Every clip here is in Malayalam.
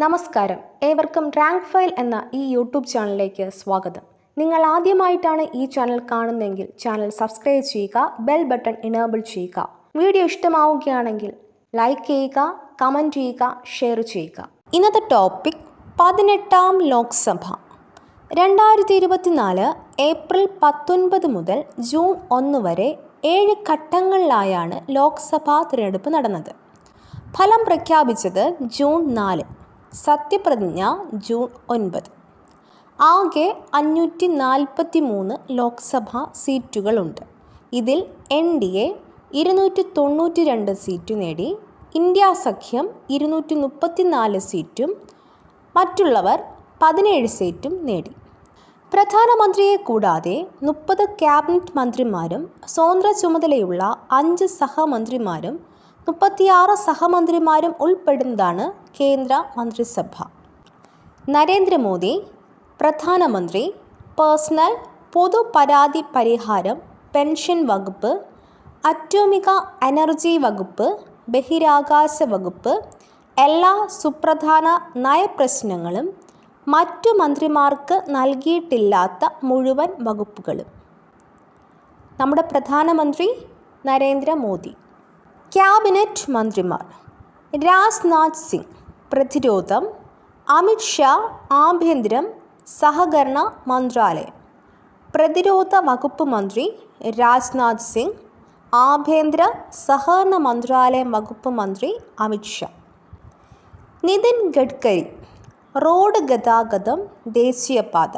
നമസ്കാരം, ഏവർക്കും റാങ്ക് ഫയൽ എന്ന ഈ യൂട്യൂബ് ചാനലിലേക്ക് സ്വാഗതം. നിങ്ങൾ ആദ്യമായിട്ടാണ് ഈ ചാനൽ കാണുന്നതെങ്കിൽ ചാനൽ സബ്സ്ക്രൈബ് ചെയ്യുക, ബെൽ ബട്ടൺ എനേബിൾ ചെയ്യുക. വീഡിയോ ഇഷ്ടമാവുകയാണെങ്കിൽ ലൈക്ക് ചെയ്യുക, കമൻറ്റ് ചെയ്യുക, ഷെയർ ചെയ്യുക. ഇന്നത്തെ ടോപ്പിക് 18ാം ലോക്സഭ 2024 ഏപ്രിൽ 19 മുതൽ ജൂൺ 1 വരെ 7 ഘട്ടങ്ങളിലായാണ് ലോക്സഭാ തിരഞ്ഞെടുപ്പ് നടന്നത്. ഫലം പ്രഖ്യാപിച്ചത് ജൂൺ 4, സത്യപ്രതിജ്ഞ ജൂൺ 9. ആകെ 543 ലോക്സഭാ സീറ്റുകളുണ്ട്. ഇതിൽ NDA 292 സീറ്റ് നേടി, ഇന്ത്യ സഖ്യം 234 സീറ്റും മറ്റുള്ളവർ 17 സീറ്റും നേടി. പ്രധാനമന്ത്രിയെ കൂടാതെ 30 ക്യാബിനറ്റ് മന്ത്രിമാരും സ്വതന്ത്ര ചുമതലയുള്ള 5 സഹമന്ത്രിമാരും 36 സഹമന്ത്രിമാരും ഉൾപ്പെടുന്നതാണ് കേന്ദ്ര മന്ത്രിസഭ. നരേന്ദ്രമോദി പ്രധാനമന്ത്രി, പേഴ്സണൽ പൊതു പരാതി പരിഹാരം, പെൻഷൻ വകുപ്പ്, അറ്റോമിക എനർജി വകുപ്പ്, ബഹിരാകാശ വകുപ്പ്, എല്ലാ സുപ്രധാന നയപ്രശ്നങ്ങളും മറ്റു മന്ത്രിമാർക്ക് നൽകിയിട്ടില്ലാത്ത മുഴുവൻ വകുപ്പുകളും. നമ്മുടെ പ്രധാനമന്ത്രി നരേന്ദ്രമോദി. ക്യാബിനറ്റ് മന്ത്രിമാർ: രാജ്നാഥ് സിംഗ് പ്രതിരോധം, അമിത് ഷാ ആഭ്യന്തരം സഹകരണ മന്ത്രാലയം. പ്രതിരോധ വകുപ്പ് മന്ത്രി രാജ്നാഥ് സിംഗ്, ആഭ്യന്തര സഹകരണ മന്ത്രാലയം വകുപ്പ് മന്ത്രി അമിത് ഷാ. നിതിൻ ഗഡ്കരി റോഡ് ഗതാഗതം, ദേശീയപാത.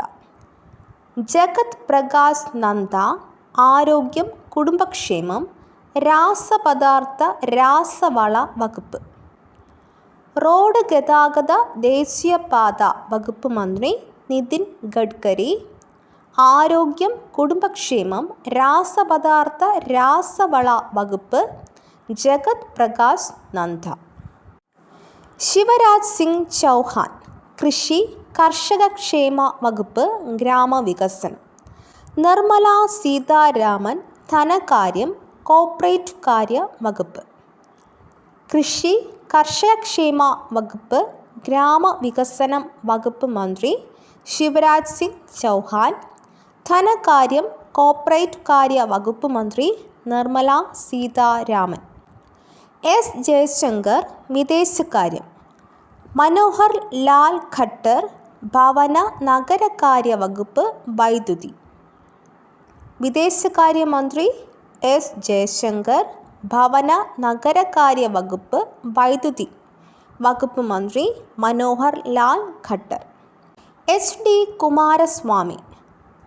ജഗത് പ്രകാശ് നന്ദ ആരോഗ്യം കുടുംബക്ഷേമം, രാസപദാർത്ഥ രാസവള വകുപ്പ്. റോഡ് ഗതാഗത ദേശീയപാത വകുപ്പ് മന്ത്രി നിതിൻ ഗഡ്കരി, ആരോഗ്യം കുടുംബക്ഷേമം രാസപദാർത്ഥ രാസവള വകുപ്പ് ജഗത് പ്രകാശ് നന്ദ. ശിവരാജ് സിംഗ് ചൗഹാൻ കൃഷി കർഷക ക്ഷേമ വകുപ്പ് ഗ്രാമവികസനം. നിർമ്മല സീതാരാമൻ ധനകാര്യം കോർപ്പറേറ്റ് കാര്യ വകുപ്പ്. കൃഷി കർഷകക്ഷേമ വകുപ്പ് ഗ്രാമവികസനം വകുപ്പ് മന്ത്രി ശിവരാജ് സിംഗ് ചൗഹാൻ. ധനകാര്യം കോർപ്പറേറ്റ് കാര്യ വകുപ്പ് മന്ത്രി നിർമ്മല സീതാരാമൻ. S ജയശങ്കർ വിദേശകാര്യം. മനോഹർ ലാൽ ഖട്ടർ ഭവന നഗരകാര്യ വകുപ്പ് വൈദ്യുതി. വിദേശകാര്യമന്ത്രി S ജയശങ്കർ, ഭവന നഗരകാര്യ വകുപ്പ് വൈദ്യുതി വകുപ്പ് മന്ത്രി മനോഹർ ലാൽ ഖട്ടർ. HD കുമാരസ്വാമി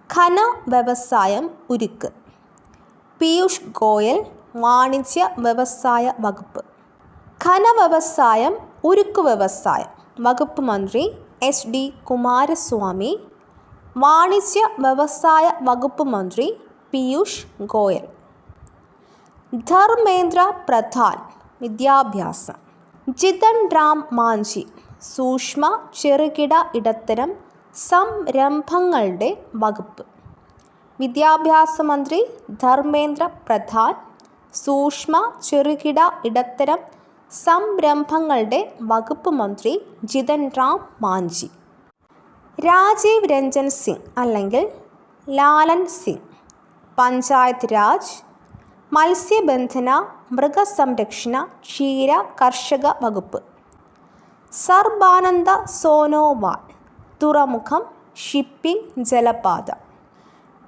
ഖന വ്യവസായം ഉരുക്ക്. പീയൂഷ് ഗോയൽ വാണിജ്യ വ്യവസായ വകുപ്പ്. ഖന വ്യവസായം ഉരുക്ക് വ്യവസായം വകുപ്പ് മന്ത്രി HD കുമാരസ്വാമി, വാണിജ്യ വ്യവസായ വകുപ്പ് മന്ത്രി പീയൂഷ് ഗോയൽ. ധർമ്മേന്ദ്ര പ്രധാൻ വിദ്യാഭ്യാസം. ജിതൻ റാം മാഞ്ചി സൂക്ഷ്മ ചെറുകിട ഇടത്തരം സംരംഭങ്ങളുടെ വകുപ്പ്. വിദ്യാഭ്യാസ മന്ത്രി ധർമ്മേന്ദ്ര പ്രധാൻ, സൂക്ഷ്മ ചെറുകിട ഇടത്തരം സംരംഭങ്ങളുടെ വകുപ്പ് മന്ത്രി ജിതൻ റാം മാഞ്ചി. രാജീവ് രഞ്ജൻ സിംഗ് അല്ലെങ്കിൽ ലാലൻ സിംഗ് പഞ്ചായത്ത് രാജ്, മത്സ്യബന്ധന മൃഗസംരക്ഷണ ക്ഷീര കർഷക വകുപ്പ്. സർബാനന്ദ സോനോവാൾ തുറമുഖം ഷിപ്പിംഗ് ജലപാത.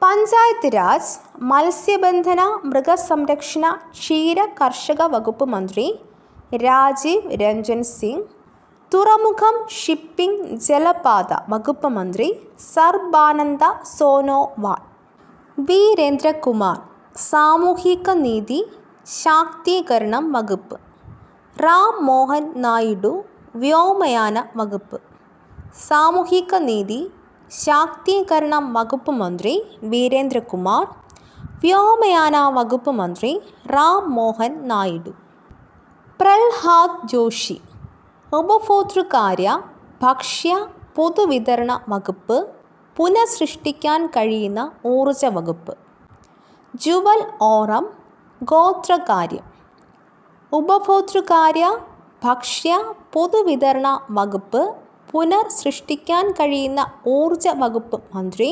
പഞ്ചായത്ത് രാജ് മത്സ്യബന്ധന മൃഗസംരക്ഷണ ക്ഷീര കർഷക വകുപ്പ് മന്ത്രി രാജീവ് രഞ്ജൻ സിംഗ്. തുറമുഖം ഷിപ്പിംഗ് ജലപാത വകുപ്പ് മന്ത്രി സർബാനന്ദ സോനോവാൾ. വീരേന്ദ്രകുമാർ സാമൂഹിക നീതി ശാക്തീകരണം വകുപ്പ്. റാം മോഹൻ നായിഡു വ്യോമയാന വകുപ്പ്. സാമൂഹിക നീതി ശാക്തീകരണം വകുപ്പ് മന്ത്രി വീരേന്ദ്രകുമാർ, വ്യോമയാന വകുപ്പ് മന്ത്രി റാം മോഹൻ നായിഡു. പ്രഹ്ലാദ് ജോഷി ഉപഭോക്തൃകാര്യ ഭക്ഷ്യ പൊതുവിതരണ വകുപ്പ്, പുനഃസൃഷ്ടിക്കാൻ കഴിയുന്ന ഊർജ വകുപ്പ്. ജുവൽ ഓറം ഗോത്രകാര്യം. ഉപഭോക്തൃകാര്യ ഭക്ഷ്യ പൊതുവിതരണ വകുപ്പ് പുനർസൃഷ്ടിക്കാൻ കഴിയുന്ന ഊർജ വകുപ്പ് മന്ത്രി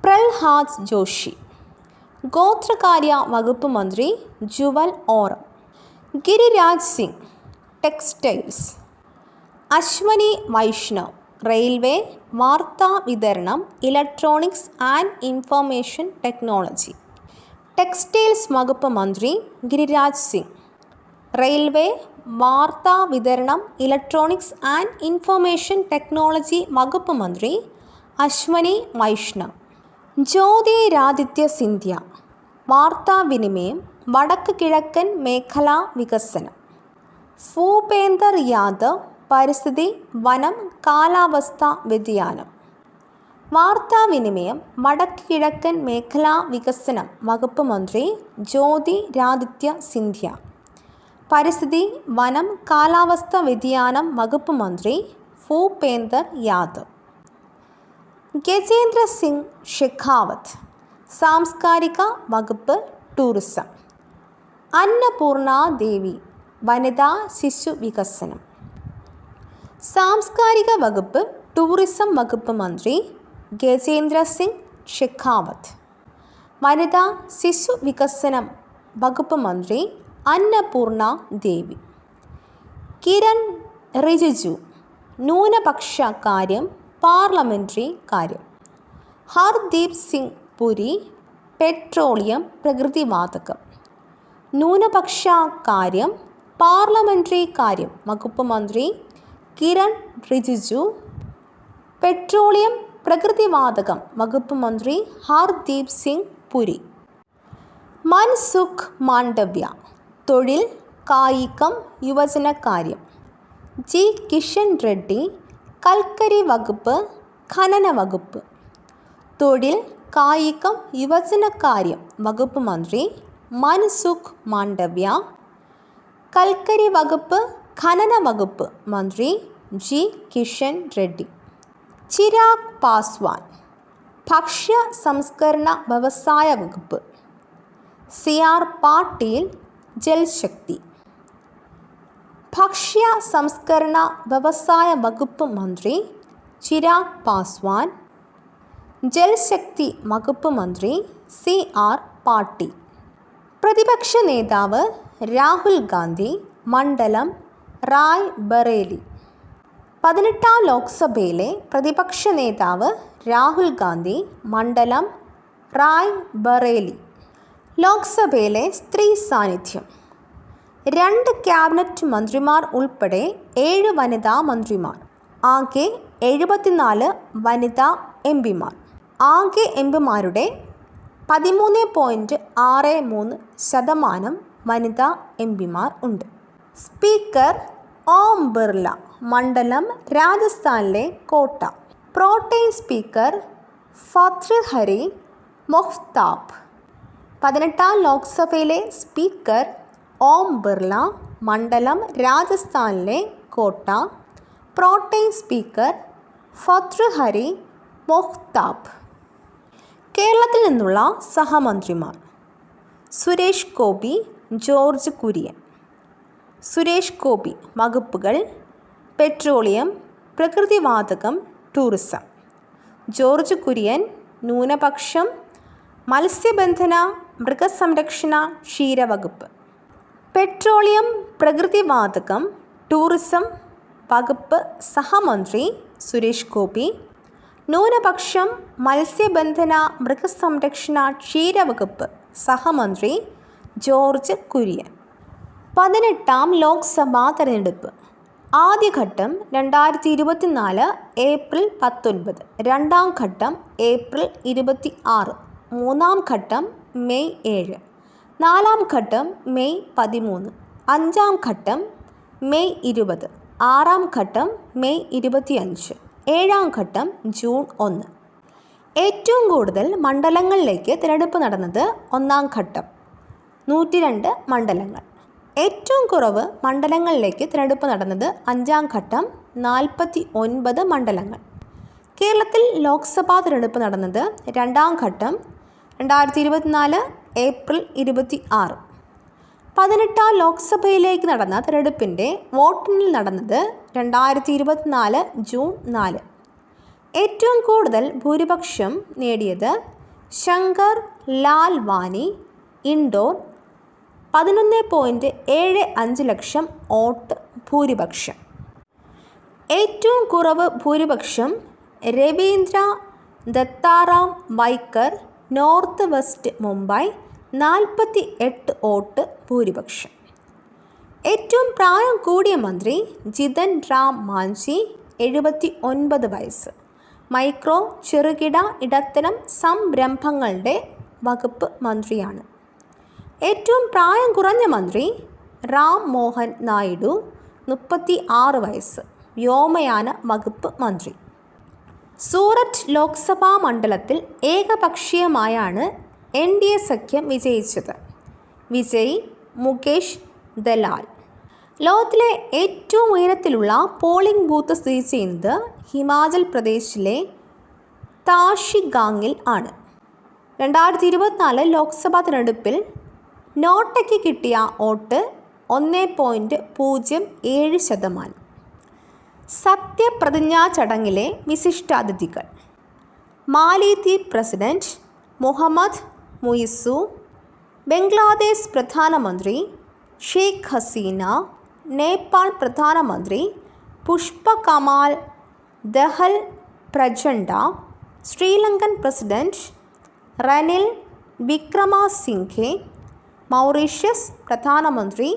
പ്രഹ്ലാദ് ജോഷി. ഗോത്രകാര്യ വകുപ്പ് മന്ത്രി ജുവൽ ഓറം. ഗിരിരാജ് സിംഗ് ടെക്സ്റ്റൈൽസ്. അശ്വനി വൈഷ്ണവ് റെയിൽവേ, വാർത്താ വിതരണം, electronics and information technology. Textiles വകുപ്പ് മന്ത്രി ഗിരിരാജ് സിംഗ്. റെയിൽവേ, വാർത്താ വിതരണം, ഇലക്ട്രോണിക്സ് ആൻഡ് ഇൻഫർമേഷൻ ടെക്നോളജി വകുപ്പ് മന്ത്രി അശ്വനി വൈഷ്ണവ്. ജ്യോതിരാദിത്യ സിന്ധ്യ വാർത്താവിനിമയം, വടക്ക് കിഴക്കൻ മേഖലാ വികസനം. ഭൂപേന്ദർ യാദവ് പരിസ്ഥിതി, വനം, കാലാവസ്ഥാ വ്യതിയാനം. വാർത്താവിനിമയം, വടക്ക് കിഴക്കൻ മേഖലാ വികസനം വകുപ്പ് മന്ത്രി ജ്യോതിരാദിത്യ സിന്ധ്യ. പരിസ്ഥിതി, വനം, കാലാവസ്ഥാ വ്യതിയാനം വകുപ്പ് മന്ത്രി ഭൂപേന്ദർ യാദവ്. ഗജേന്ദ്ര സിംഗ് ഷെഖാവത്ത് സാംസ്കാരിക വകുപ്പ് ടൂറിസം. അന്നപൂർണ ദേവി വനിതാ ശിശു വികസനം. സാംസ്കാരിക വകുപ്പ് ടൂറിസം വകുപ്പ് മന്ത്രി ഗജേന്ദ്ര സിംഗ് ഷെഖാവത്ത്. വനിതാ ശിശു വികസനം വകുപ്പ് മന്ത്രി അന്നപൂർണ ദേവി. കിരൺ റിജിജു ന്യൂനപക്ഷ കാര്യം, പാർലമെൻ്ററി കാര്യം. ഹർദീപ് സിംഗ് പുരി പെട്രോളിയം, പ്രകൃതിവാതകം. ന്യൂനപക്ഷ കാര്യം, പാർലമെൻ്ററി കാര്യം വകുപ്പ് മന്ത്രി കിരൺ റിജിജു. പെട്രോളിയം, പ്രകൃതിവാതകം വകുപ്പ് മന്ത്രി ഹർദീപ് സിംഗ് പുരി. മൻസുഖ് മാണ്ഡവ്യ തൊഴിൽ, കായികം, യുവജനകാര്യം. ജി കിഷൻ റെഡ്ഡി കൽക്കരി വകുപ്പ്, ഖനന വകുപ്പ്. തൊഴിൽ, കായികം, യുവജനകാര്യം വകുപ്പ് മന്ത്രി മൻസുഖ് മാണ്ഡവ്യ. കൽക്കരി വകുപ്പ്, ഖനന വകുപ്പ് മന്ത്രി ജി കിഷൻ റെഡ്ഡി. ചിരാഗ് പാസ്വാൻ ഭക്ഷ്യ സംസ്കരണ വ്യവസായ വകുപ്പ്. C R Patil Jal Shakti. ഭക്ഷ്യ സംസ്കരണ വ്യവസായ വകുപ്പ് മന്ത്രി ചിരാഗ് പാസ്വാൻ. ജൽശക്തി വകുപ്പ് മന്ത്രി സി ആർ പാട്ടീൽ. പ്രതിപക്ഷ നേതാവ് രാഹുൽ ഗാന്ധി മണ്ഡലം റായ് ബറേലി. 18ാം ലോക്സഭയിലെ പ്രതിപക്ഷ നേതാവ് രാഹുൽ ഗാന്ധി മണ്ഡലം റായ് ബറേലി. ലോക്സഭയിലെ സ്ത്രീ സാന്നിധ്യം. 2 ക്യാബിനറ്റ് മന്ത്രിമാർ ഉൾപ്പെടെ 7 വനിതാ മന്ത്രിമാർ. ആകെ 74 വനിതാ എം പിമാർ. ആകെ എം പിമാരുടെ 13.63% വനിതാ എം പിമാർ ഉണ്ട്. സ്പീക്കർ ഓം ബിർള മണ്ഡലം രാജസ്ഥാനിലെ കോട്ട. Protem speaker Bhartruhari Mahtab. 18ാം ലോക്സഭയിലെ സ്പീക്കർ ഓം ബിർള മണ്ഡലം രാജസ്ഥാനിലെ കോട്ട. Protem speaker Bhartruhari Mahtab. കേരളത്തിൽ നിന്നുള്ള സഹമന്ത്രിമാർ: സുരേഷ് ഗോപി, ജോർജ് കുര്യൻ. സുരേഷ് ഗോപി വകുപ്പുകൾ പെട്രോളിയം, പ്രകൃതിവാതകം, ടൂറിസം. ജോർജ് കുര്യൻ ന്യൂനപക്ഷം, മത്സ്യബന്ധന, മൃഗസംരക്ഷണ, ക്ഷീരവകുപ്പ്. പെട്രോളിയം, പ്രകൃതിവാതകം, ടൂറിസം വകുപ്പ് സഹമന്ത്രി സുരേഷ് ഗോപി. ന്യൂനപക്ഷം, മത്സ്യബന്ധന, മൃഗസംരക്ഷണ, ക്ഷീരവകുപ്പ് സഹമന്ത്രി ജോർജ് കുര്യൻ. 18ാം ലോക്സഭാ തെരഞ്ഞെടുപ്പ്. ആദ്യഘട്ടം 2024 ഏപ്രിൽ 19. രണ്ടാം ഘട്ടം ഏപ്രിൽ 26. മൂന്നാം ഘട്ടം മെയ് 7. നാലാം ഘട്ടം മെയ് 13. അഞ്ചാം ഘട്ടം മെയ് 20. ആറാം ഘട്ടം മെയ് 25. ഏഴാം ഘട്ടം ജൂൺ 1. ഏറ്റവും കൂടുതൽ മണ്ഡലങ്ങളിലേക്ക് തിരഞ്ഞെടുപ്പ് നടന്നത് ഒന്നാം ഘട്ടം 102 മണ്ഡലങ്ങൾ. ഏറ്റവും കുറവ് മണ്ഡലങ്ങളിലേക്ക് തിരഞ്ഞെടുപ്പ് നടന്നത് അഞ്ചാം ഘട്ടം 49 മണ്ഡലങ്ങൾ. കേരളത്തിൽ ലോക്സഭാ തിരഞ്ഞെടുപ്പ് നടന്നത് രണ്ടാം ഘട്ടം 2024 ഏപ്രിൽ 26. 18ാം ലോക്സഭയിലേക്ക് നടന്ന തിരഞ്ഞെടുപ്പിൻ്റെ വോട്ടെണ്ണൽ നടന്നത് 2024 ജൂൺ 4. ഏറ്റവും കൂടുതൽ ഭൂരിപക്ഷം നേടിയത് ശങ്കർ ലാൽവാനി, ഇൻഡോർ 11.75 ലക്ഷം വോട്ട് ഭൂരിപക്ഷം. ഏറ്റവും കുറവ് ഭൂരിപക്ഷം Ravindra Dattaram Waikar, north west Mumbai 48 vote ഭൂരിപക്ഷം. ഏറ്റവും പ്രായം കൂടിയ മന്ത്രി ജിതൻ റാം മാഞ്ചി 79 വയസ്സ്, മൈക്രോ ചെറുകിട ഇടത്തരം സംരംഭങ്ങളുടെ വകുപ്പ് മന്ത്രിയാണ്. ഏറ്റവും പ്രായം കുറഞ്ഞ മന്ത്രി റാം മോഹൻ നായിഡു 36 വയസ്സ്, വ്യോമയാന വകുപ്പ് മന്ത്രി. സൂററ്റ് ലോക്സഭാ മണ്ഡലത്തിൽ ഏകപക്ഷീയമായാണ് NDA സഖ്യം വിജയിച്ചത്. വിജയ് മുകേഷ് ദലാൽ. ലോകത്തിലെ ഏറ്റവും ഉയരത്തിലുള്ള പോളിംഗ് ബൂത്ത് സ്ഥിതി ചെയ്യുന്നത് ഹിമാചൽ പ്രദേശിലെ താഷിഗാങ്ങിൽ ആണ്. 2024 ലോക്സഭാ തിരഞ്ഞെടുപ്പിൽ നോട്ടയ്ക്ക് കിട്ടിയ വോട്ട് 1.07%. സത്യപ്രതിജ്ഞാ ചടങ്ങിലെ വിശിഷ്ടാതിഥികൾ: മാലിദ്വീപ് പ്രസിഡന്റ് മുഹമ്മദ് മുയിസു, ബംഗ്ലാദേശ് പ്രധാനമന്ത്രി ഷെയ്ഖ് ഹസീന, നേപ്പാൾ പ്രധാനമന്ത്രി പുഷ്പകമാൽ ദഹൽ പ്രചണ്ഡ, ശ്രീലങ്കൻ പ്രസിഡന്റ് റനിൽ വിക്രമസിംഘെ, മൗറീഷ്യസ് പ്രധാനമന്ത്രി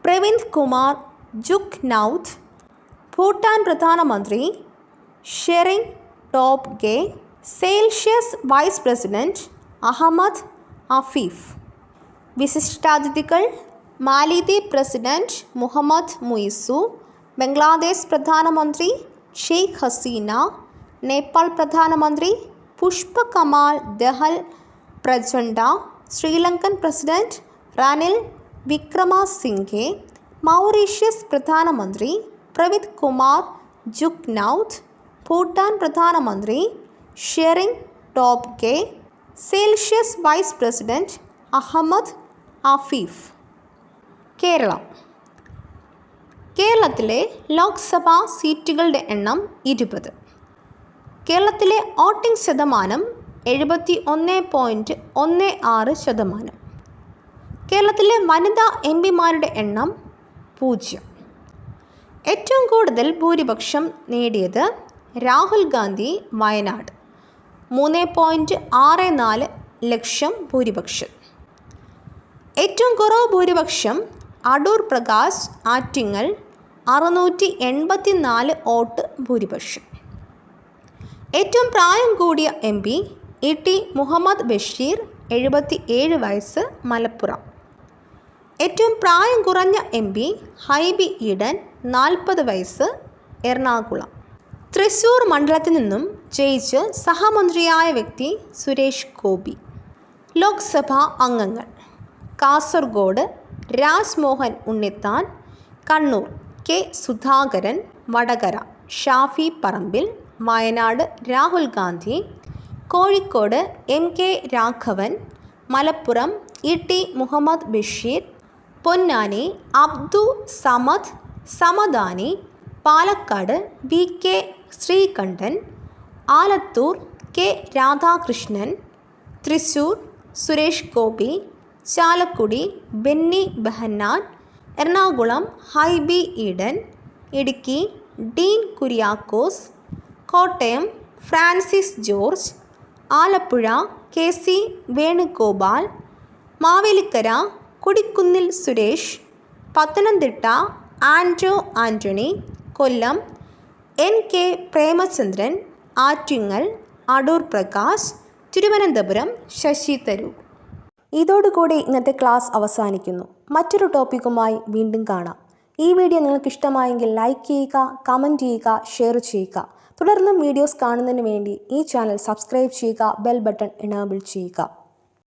പ്രവിന്ദ് കുമാർ ജുഗ്നൗത്ത്, ഭൂട്ടാൻ പ്രധാനമന്ത്രി Tshering Tobgay, Seychelles vice president Ahmed Afif. വിശിഷ്ടാതിഥികൾ: മാലിദ്വീപ് പ്രസിഡന്റ് മുഹമ്മദ് മുയിസു, ബംഗ്ലാദേശ് പ്രധാനമന്ത്രി ഷെയ്ഖ് ഹസീന, നേപ്പാൾ പ്രധാനമന്ത്രി പുഷ്പകമാൽ ദഹൽ പ്രചണ്ഡ, ശ്രീലങ്കൻ പ്രസിഡന്റ് റനിൽ വിക്രമസിംഘെ, മൗറീഷ്യസ് പ്രധാനമന്ത്രി പ്രവിന്ദ് കുമാർ ജുഗ്നൗത്ത്, ഭൂട്ടാൻ പ്രധാനമന്ത്രി Tshering Tobgay, Seychelles vice president Ahmed Afif. Keralam. കേരളത്തിലെ ലോക്സഭാ സീറ്റുകളുടെ എണ്ണം 20. കേരളത്തിലെ വോട്ടിംഗ് ശതമാനം 71.16%. കേരളത്തിലെ വനിതാ MP-മാരുടെ എണ്ണം 0. ഏറ്റവും കൂടുതൽ ഭൂരിപക്ഷം നേടിയത് രാഹുൽ ഗാന്ധി, വയനാട് 3.64 ലക്ഷം ഭൂരിപക്ഷം. ഏറ്റവും കുറവ് ഭൂരിപക്ഷം അടൂർ പ്രകാശ്, ആറ്റിങ്ങൽ 684 വോട്ട് ഭൂരിപക്ഷം. ഏറ്റവും പ്രായം കൂടിയ MP ET മുഹമ്മദ് ബഷീർ 77 വയസ്സ്, മലപ്പുറം. ഏറ്റവും പ്രായം കുറഞ്ഞ MP ഹൈബി ഈഡൻ 40 വയസ്സ്, എറണാകുളം. തൃശ്ശൂർ മണ്ഡലത്തിൽ നിന്നും ജയിച്ച് സഹമന്ത്രിയായ വ്യക്തി സുരേഷ് ഗോപി. ലോക്സഭാ അംഗങ്ങൾ: Kasaragod Rajmohan Unnithan, Kannur K Sudhakaran, Vadakara Shafi Parambil, Wayanad Rahul Gandhi, Kozhikode MK Raghavan, Malappuram ET Muhammad Basheer, Ponnani Abdu Samad Samadani, Palakkad VK Sreekandan, Alathur K Radhakrishnan, Thrissur Suresh Gopi, Chalakudy Benny Behanan, Ernakulam Hibi Eden, Idukki Dean Kuriakose, Kottayam Francis George, Alappuzha KC Venugopal, Mavelikkara Kodikunnil Suresh, Pathanamthitta Anto Antony, Kollam NK Premachandran, Attingal Adoor Prakash, Thiruvananthapuram Shashi Tharoor. ഇതോടുകൂടി ഇന്നത്തെ ക്ലാസ് അവസാനിക്കുന്നു. മറ്റൊരു ടോപ്പിക്കുമായി വീണ്ടും കാണാം. ഈ വീഡിയോ നിങ്ങൾക്ക് ഇഷ്ടമായെങ്കിൽ ലൈക്ക് ചെയ്യുക, കമൻറ്റ് ചെയ്യുക, ഷെയർ ചെയ്യുക. തുടർന്നും വീഡിയോസ് കാണുന്നതിന് വേണ്ടി ഈ ചാനൽ സബ്സ്ക്രൈബ് ചെയ്യുക, ബെൽ ബട്ടൺ എനേബിൾ ചെയ്യുക.